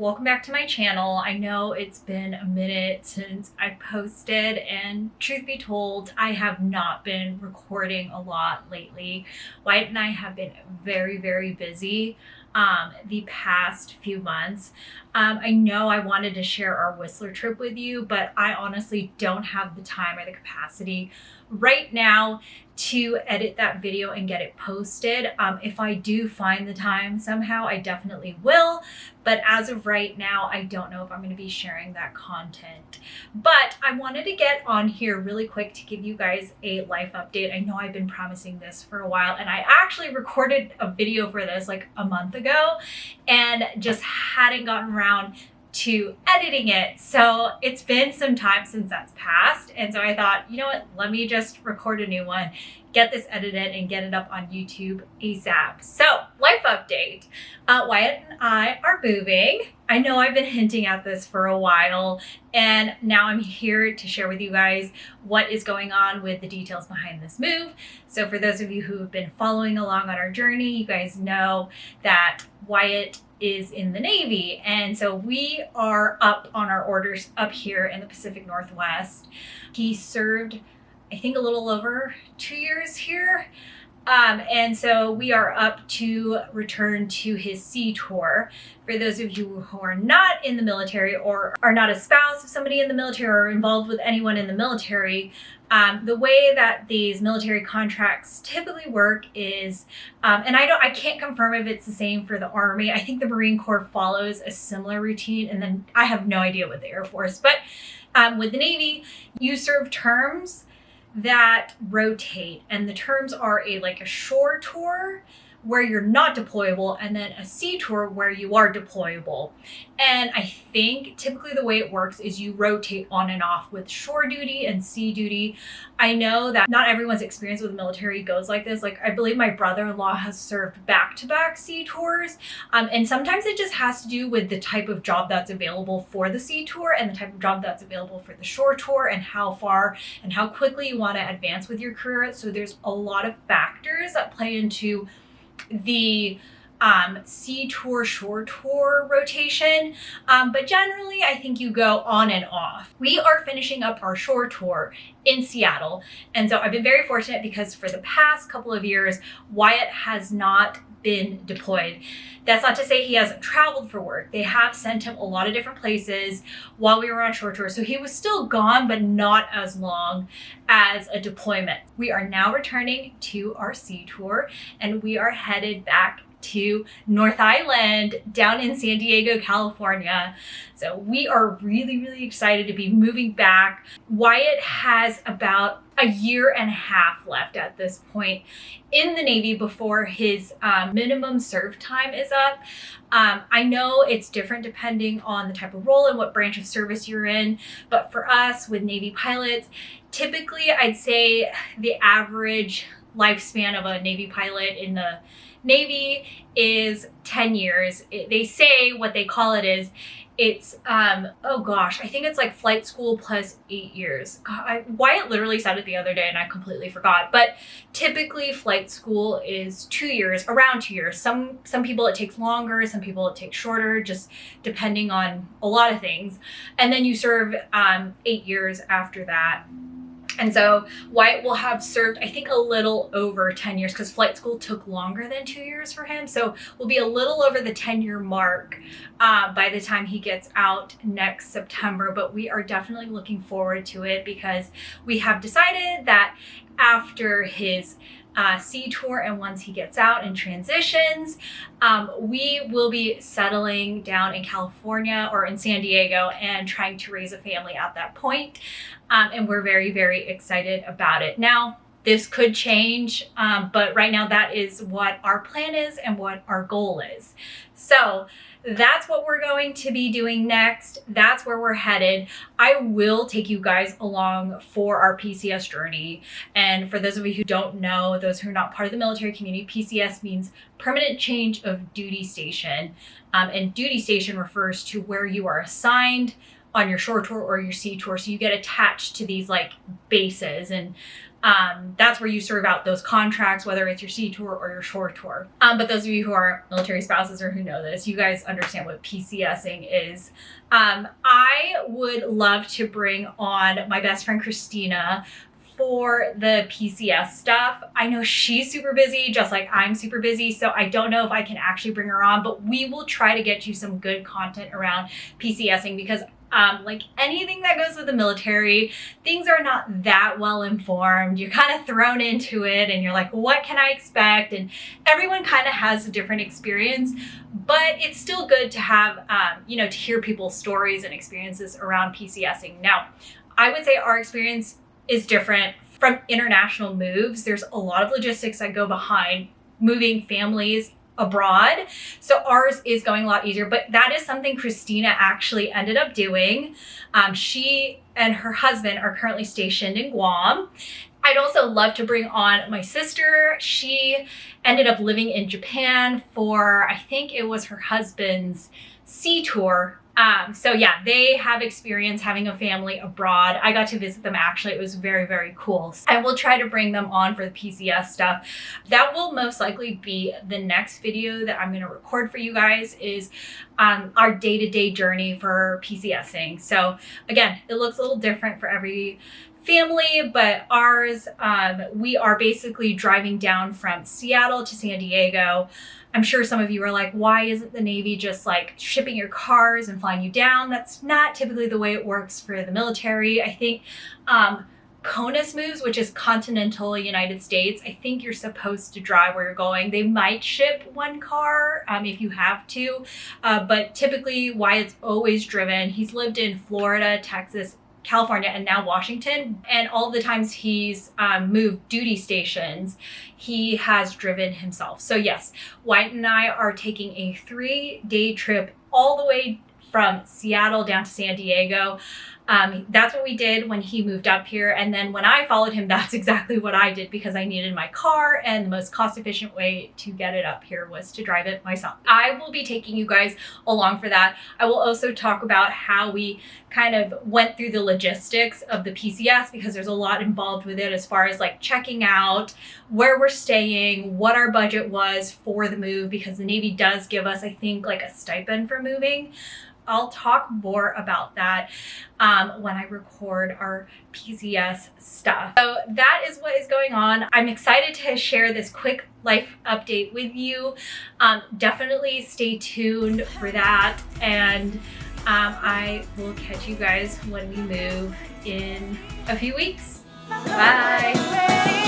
welcome back to my channel. I know it's been a minute since I posted, and truth be told, I have not been recording a lot lately. Wyatt and I have been very, very busy the past few months. I know I wanted to share our Whistler trip with you, but I honestly don't have the time or the capacity right now to edit that video and get it posted. If I do find the time somehow, I definitely will. But as of right now, I don't know if I'm going to be sharing that content. But I wanted to get on here really quick to give you guys a life update. I know I've been promising this for a while, and I actually recorded a video for this like a month ago and just hadn't gotten around to editing it. So it's been some time since that's passed. And so I thought, you know what, let me just record a new one, get this edited and get it up on YouTube ASAP. So life update, Wyatt and I are moving. I know I've been hinting at this for a while, and now I'm here to share with you guys what is going on with the details behind this move. So for those of you who have been following along on our journey, you guys know that Wyatt is in the Navy. And so we are up on our orders up here in the Pacific Northwest. He served, I think, a little over 2 years here. And so we are up to return to his sea tour. For those of you who are not in the military or are not a spouse of somebody in the military or involved with anyone in the military, the way that these military contracts typically work is, and I can't confirm if it's the same for the Army. I think the Marine Corps follows a similar routine, and then I have no idea with the Air Force. But with the Navy, you serve terms that rotate, and the terms are like a shore tour where you're not deployable, and then a sea tour where you are deployable. And I think typically the way it works is you rotate on and off with shore duty and sea duty. I know that not everyone's experience with the military goes like this. Like, I believe my brother-in-law has served back-to-back sea tours. And sometimes it just has to do with the type of job that's available for the sea tour and the type of job that's available for the shore tour, and how far and how quickly you want to advance with your career. So there's a lot of factors that play into the sea tour, shore tour rotation. But generally, I think you go on and off. We are finishing up our shore tour in Seattle. And so I've been very fortunate because for the past couple of years, Wyatt has not been deployed. That's not to say he hasn't traveled for work. They have sent him a lot of different places while we were on shore tour. So he was still gone, but not as long as a deployment. We are now returning to our sea tour, and we are headed back to North Island down in San Diego, California. So we are really, really excited to be moving back. Wyatt has about a year and a half left at this point in the Navy before his minimum serve time is up. I know it's different depending on the type of role and what branch of service you're in, but for us with Navy pilots, typically I'd say the average lifespan of a Navy pilot in the Navy is 10 years. They say what they call it is, it's, oh gosh, I think it's like flight school plus 8 years. Wyatt literally said it the other day and I completely forgot. But typically flight school is 2 years, around 2 years. Some people it takes longer, some people it takes shorter, just depending on a lot of things. And then you serve 8 years after that. And so Wyatt will have served, I think, a little over 10 years because flight school took longer than 2 years for him. So we'll be a little over the 10-year mark by the time he gets out next September. But we are definitely looking forward to it because we have decided that after his sea tour and once he gets out and transitions, we will be settling down in California or in San Diego and trying to raise a family at that point. And we're very, very excited about it. Now, this could change, but right now that is what our plan is and what our goal is. So that's what we're going to be doing next. That's where we're headed. I will take you guys along for our PCS journey. And for those of you who don't know, those who are not part of the military community, PCS means permanent change of duty station. And duty station refers to where you are assigned on your shore tour or your sea tour. So you get attached to these like bases, and that's where you serve out those contracts, whether it's your sea tour or your shore tour. But those of you who are military spouses or who know this, you guys understand what PCSing is. I would love to bring on my best friend Christina for the PCS stuff. I know she's super busy, just like I'm super busy, so I don't know if I can actually bring her on, but we will try to get you some good content around PCSing, because like anything that goes with the military, things are not that well informed. You're kind of thrown into it and you're like, what can I expect? And everyone kind of has a different experience, but it's still good to have, to hear people's stories and experiences around PCSing. Now, I would say our experience is different from international moves. There's a lot of logistics that go behind moving families abroad. So ours is going a lot easier, but that is something Christina actually ended up doing. She and her husband are currently stationed in Guam. I'd also love to bring on my sister. She ended up living in Japan for, I think it was her husband's sea tour. So yeah, they have experience having a family abroad. I got to visit them actually. It was very, very cool. I will try to bring them on for the PCS stuff. That will most likely be the next video that I'm going to record for you guys, is our day-to-day journey for PCSing. So again, it looks a little different for every family, but ours, we are basically driving down from Seattle to San Diego. I'm sure some of you are like, why isn't the Navy just like shipping your cars and flying you down? That's not typically the way it works for the military. I think CONUS moves, which is continental United States, I think you're supposed to drive where you're going. They might ship one car if you have to, but typically Wyatt's always driven. He's lived in Florida, Texas, California, and now Washington. And all the times he's moved duty stations, he has driven himself. So yes, Wyatt and I are taking a 3-day trip all the way from Seattle down to San Diego. That's what we did when he moved up here. And then when I followed him, that's exactly what I did, because I needed my car, and the most cost efficient way to get it up here was to drive it myself. I will be taking you guys along for that. I will also talk about how we kind of went through the logistics of the PCS, because there's a lot involved with it, as far as like checking out, where we're staying, what our budget was for the move, because the Navy does give us, I think, like a stipend for moving. I'll talk more about that when I record our PCS stuff. So that is what is going on. I'm excited to share this quick life update with you. Definitely stay tuned for that. And I will catch you guys when we move in a few weeks. Bye.